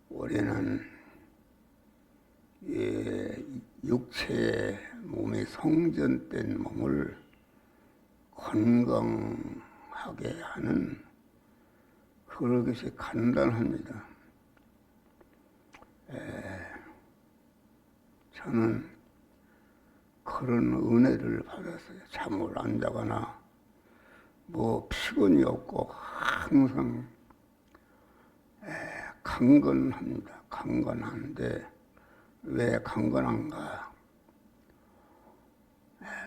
우리는 육체의 몸이 성전된 몸을 건강하게 하는 그런 것이 간단합니다. 저는 그런 은혜를 받았어요. 잠을 안 자거나 피곤이 없고 항상 강건합니다. 강건한데 왜 강건한가?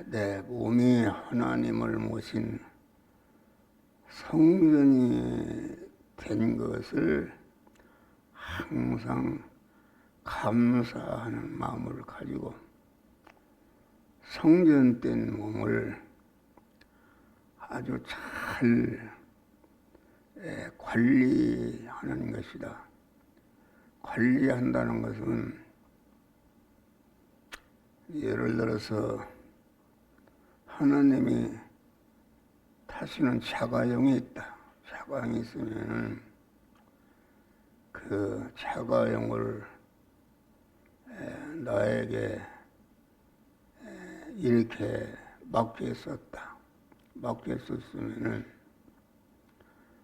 내 몸이 하나님을 모신 성전이 된 것을 항상 감사하는 마음을 가지고 성전된 몸을 아주 잘 관리하는 것이다. 관리한다는 것은 예를 들어서 하나님이 타시는 자가용이 있다. 자가용이 있으면 그 자가용을 나에게 이렇게 맡겼었다. 맡겼었으면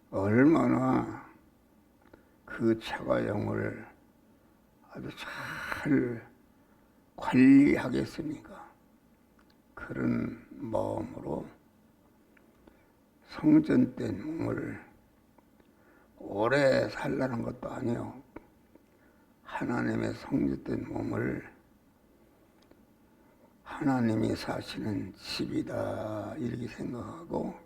얼마나 그 자가용을 아주 잘 관리하겠습니까? 그런 마음으로 성전된 몸을 오래 살라는 것도 아니요. 하나님의 성전된 몸을 하나님이 사시는 집이다 이렇게 생각하고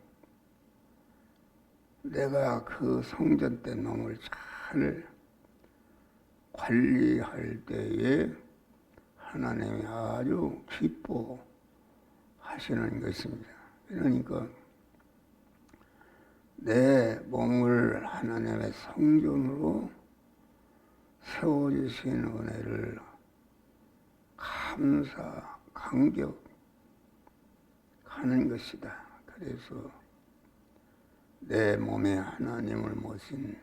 내가 그 성전된 몸을 잘 관리할 때에 하나님이 아주 기뻐하시는 것입니다. 그러니까 내 몸을 하나님의 성전으로 세워주신 은혜를 감사, 감격하는 것이다. 그래서 내 몸에 하나님을 모신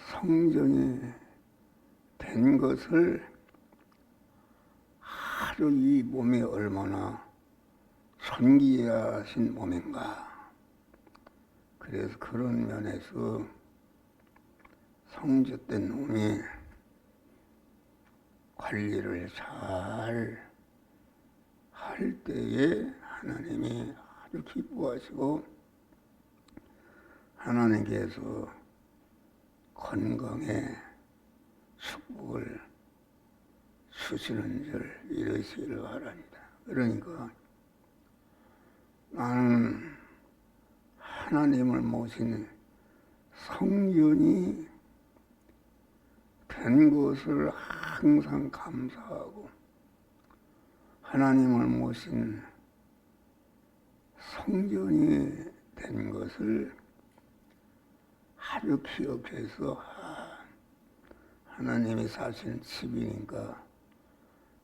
성전이 된 것을 아주 이 몸이 얼마나 존귀하신 몸인가. 그래서 그런 면에서 성전된 몸이 관리를 잘 할 때에 하나님이 아주 기뻐하시고 하나님께서 건강에 축복을 주시는 줄 이러시기를 바랍니다. 그러니까 나는 하나님을 모신 성전이 된 것을 항상 감사하고 하나님을 모신 성전이 된 것을 아주 기억해서 하나님이 사신 집이니까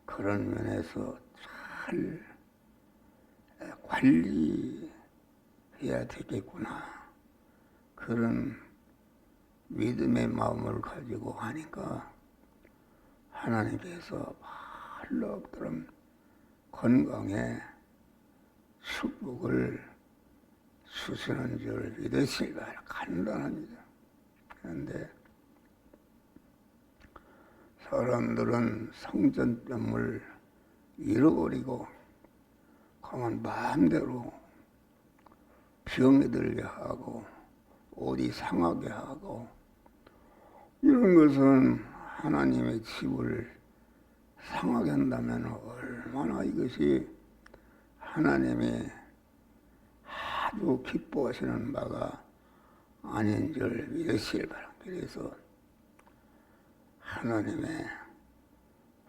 그런 면에서 잘 관리해야 되겠구나. 그런 믿음의 마음을 가지고 하니까 하나님께서 말로처럼 건강에 축복을 주시는 줄 믿으시기가 간단합니다. 그런데 사람들은 성전됨을 잃어버리고 가만 마음대로 병이 들게 하고 옷이 상하게 하고 이런 것은 하나님의 집을 상하게 한다면 얼마나 이것이 하나님이 아주 기뻐하시는 바가 아닌 줄 믿으시길 바랍니다. 그래서 하나님의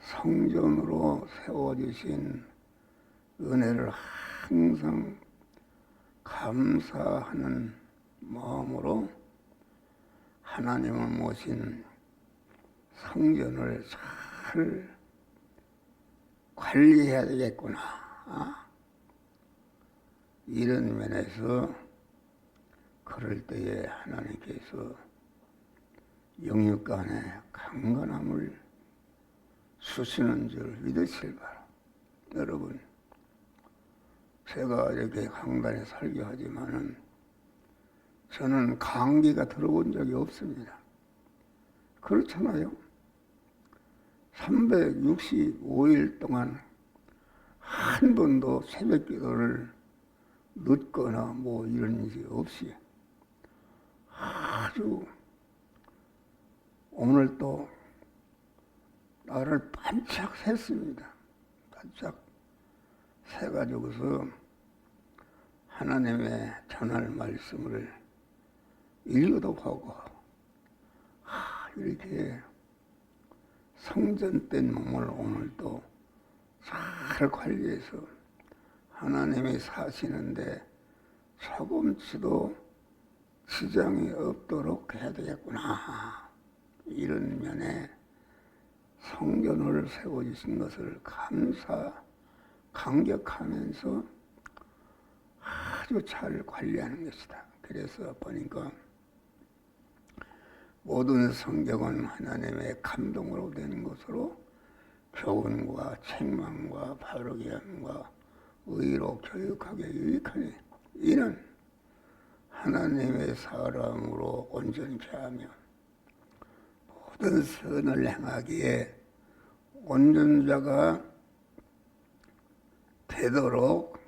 성전으로 세워주신 은혜를 항상 감사하는 마음으로 하나님을 모신 성전을 잘 관리해야 되겠구나. 이런 면에서 그럴 때에 하나님께서 영육간의 강건함을 주시는 줄 믿으실 바라. 여러분, 제가 이렇게 강단에 설교하지만은 저는 감기가 들어본 적이 없습니다. 그렇잖아요. 365일 동안 한 번도 새벽 기도를 늦거나 뭐 이런 일이 없이 아주 오늘 또 나를 반짝 샜습니다. 반짝 새가지고서 하나님의 전할 말씀을 읽어도 보고 이렇게 성전된 몸을 오늘도 잘 관리해서 하나님이 사시는데 조금치도 지장이 없도록 해야 되겠구나. 이런 면에 성전을 세워주신 것을 감격하면서 아주 잘 관리하는 것이다. 그래서 보니까 모든 성경은 하나님의 감동으로 된 것으로 교훈과 책망과 바르게 함과 의로 교육하게 유익하니 이는 하나님의 사람으로 온전케 하며 모든 선을 행하기에 온전자가 되도록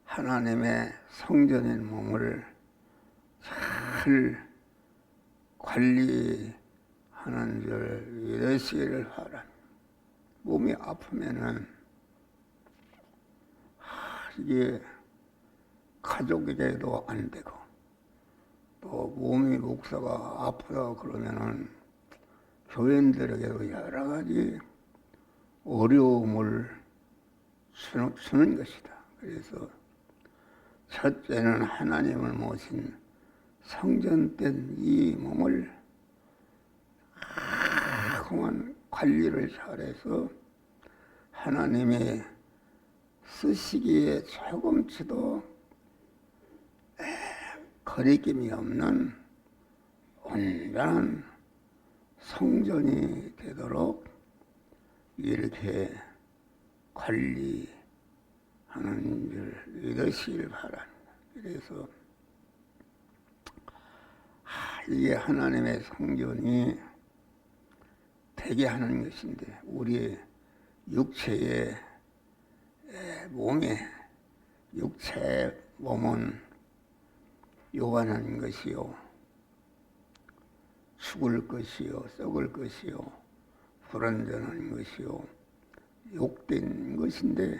하나님의 성전인 몸을 잘 관리하는 줄 믿으시기를 바랍니다. 몸이 아프면은 이게 가족에게도 안 되고 또 몸이 목사가 아프다 그러면은 교인들에게도 여러 가지 어려움을 주는 것이다. 그래서 첫째는 하나님을 모신 성전된 이 몸을 그만 관리를 잘해서 하나님이 쓰시기에 조금치도 거리낌이 없는 온전한 성전이 되도록 이렇게 관리하는 줄 믿으시길 바랍니다. 그래서 이게 하나님의 성전이 되게 하는 것인데 우리 육체의 육체의 몸은 요한한 것이요 죽을 것이요 썩을 것이요 불완전한 것이요 욕된 것인데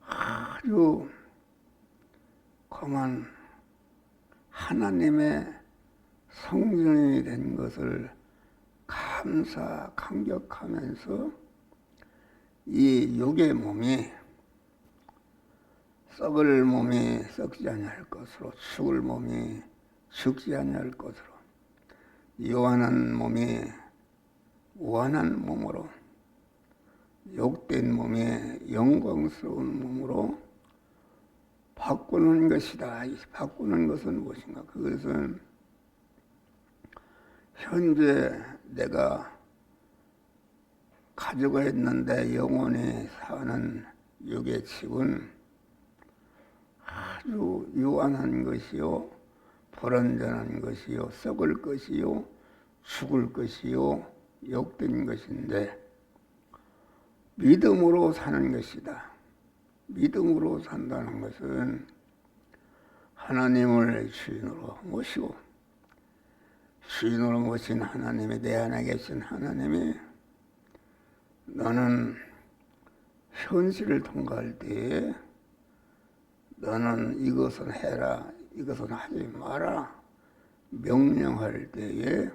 아주 그만 하나님의 성전이 된 것을 감격하면서 이 육의 몸이 썩을 몸이 썩지 아니할 것으로 죽을 몸이 죽지 아니할 것으로 요한한 몸이 무한한 몸으로 욕된 몸이 영광스러운 몸으로 바꾸는 것이다. 바꾸는 것은 무엇인가? 그것은 현재 내가 가지고 있는데 영원히 사는 육의 집은 아주 유한한 것이요 불완전한 것이요 썩을 것이요 죽을 것이요 욕된 것인데 믿음으로 사는 것이다. 믿음으로 산다는 것은 하나님을 주인으로 모시고 주인으로 모신 하나님이 내 안에 계신 하나님이 너는 현실을 통과할 때에 너는 이것은 해라 이것은 하지 마라 명령할 때에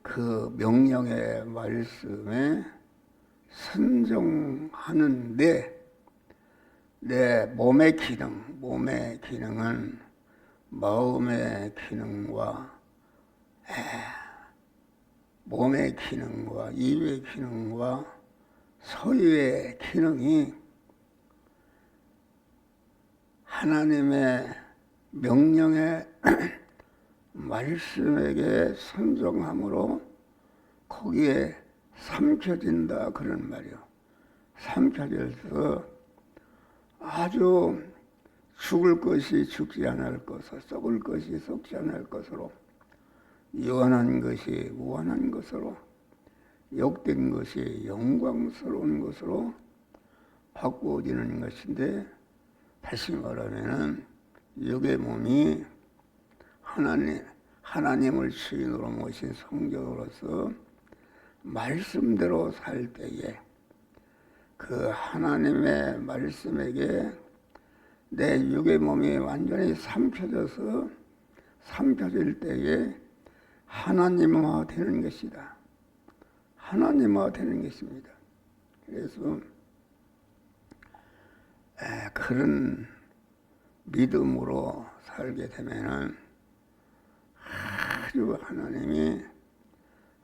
그 명령의 말씀에 순종하는데 내 몸의 기능은 마음의 기능과 몸의 기능과 입의 기능과 소유의 기능이 하나님의 명령에 말씀에게 순종함으로 거기에 삼켜진다 그런 말이요. 삼켜져서 아주 죽을 것이 죽지 않을 것으로, 썩을 것이 썩지 않을 것으로, 유한한 것이 무한한 것으로, 욕된 것이 영광스러운 것으로 바꾸어지는 것인데, 다시 말하면은 육의 몸이 하나님을 주인으로 모신 성전으로서 말씀대로 살 때에 그 하나님의 말씀에게 내 육의 몸이 완전히 삼켜질 때에 하나님화 되는 것이다. 하나님화 되는 것입니다. 그래서 그런 믿음으로 살게 되면은 아주 하나님이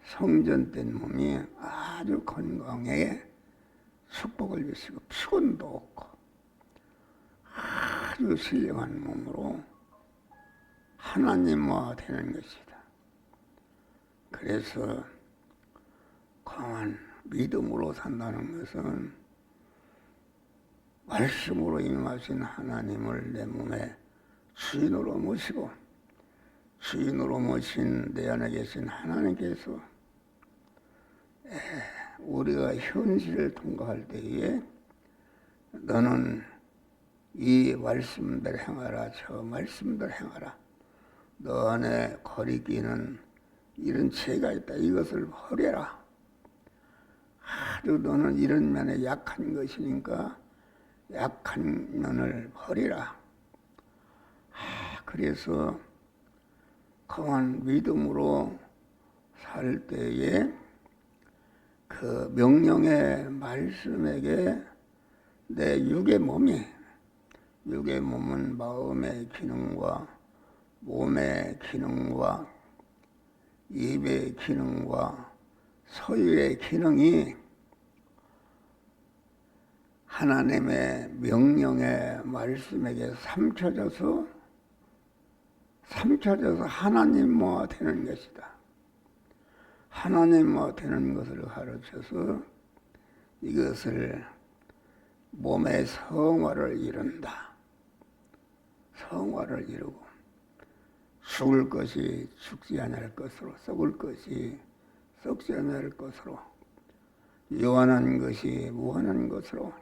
성전된 몸이 아주 건강에 축복을 주시고 피곤도 없고 아주 신령한 몸으로 하나님화 되는 것이다. 그래서 강한 믿음으로 산다는 것은 말씀으로 임하신 하나님을 내 몸에 주인으로 모시고 주인으로 모신 내 안에 계신 하나님께서 우리가 현실을 통과할 때에 너는 이 말씀대로 행하라, 저 말씀대로 행하라. 너 안에 거리끼는 이런 죄가 있다. 이것을 버려라. 아주 너는 이런 면에 약한 것이니까 약한 면을 버리라. 그래서 강한 믿음으로 살 때에 그 명령의 말씀에게 내 육의 몸은 마음의 기능과 몸의 기능과 입의 기능과 소유의 기능이 하나님의 명령의 말씀에게 삼켜져서 하나님화 되는 것이다. 하나님화 되는 것을 가르쳐서 이것을 몸의 성화를 이룬다. 성화를 이루고 죽을 것이 죽지 않을 것으로, 썩을 것이 썩지 않을 것으로, 유한한 것이 무한한 것으로,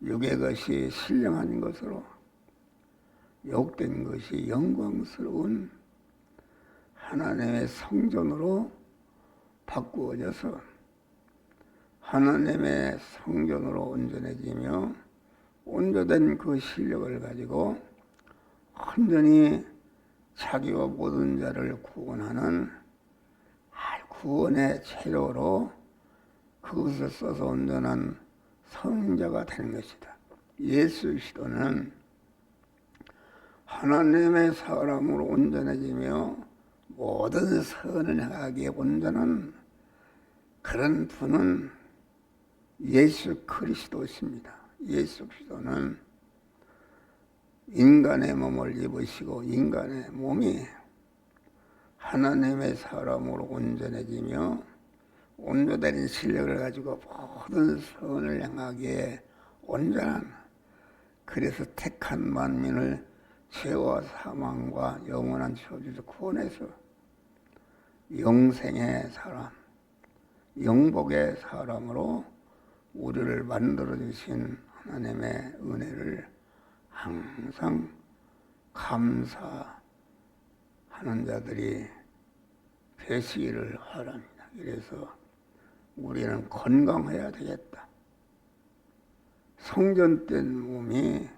육의 것이 신령한 것으로, 욕된 것이 영광스러운 하나님의 성전으로 바꾸어져서 하나님의 성전으로 온전해지며 온전된 그 실력을 가지고 온전히 자기와 모든 자를 구원하는 구원의 재료로 그것을 써서 온전한 성자가 되는 것이다. 예수 그리스도는 하나님의 사람으로 온전해지며 모든 선을 행하기에 온전한 그런 분은 예수 그리스도십니다. 예수 그리스도는 인간의 몸을 입으시고 인간의 몸이 하나님의 사람으로 온전해지며 온전된 실력을 가지고 모든 선을 행하기에 온전한, 그래서 택한 만민을 죄와 사망과 영원한 저주에서 구원해서 영생의 사람, 영복의 사람으로 우리를 만들어주신 하나님의 은혜를 항상 감사하는 자들이 되시기를 바랍니다. 그래서 우리는 건강해야 되겠다. 성전된 몸이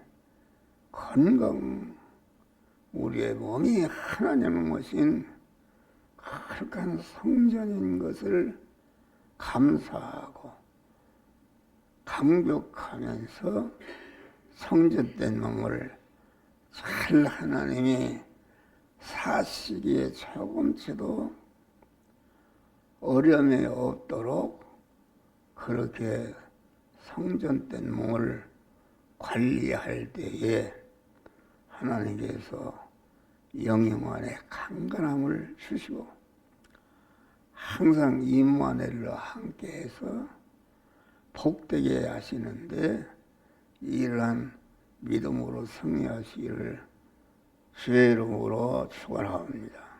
우리의 몸이 하나님을 모신 거룩한 성전인 것을 감사하고 감격하면서 성전된 몸을 잘 하나님이 사시기에 조금치도 어려움이 없도록 그렇게 성전된 몸을 관리할 때에 하나님께서 영영 안에 강건함을 주시고 항상 임마누엘과 함께해서 복되게 하시는데 이러한 믿음으로 승리하시기를 주의 이름으로 축원합니다.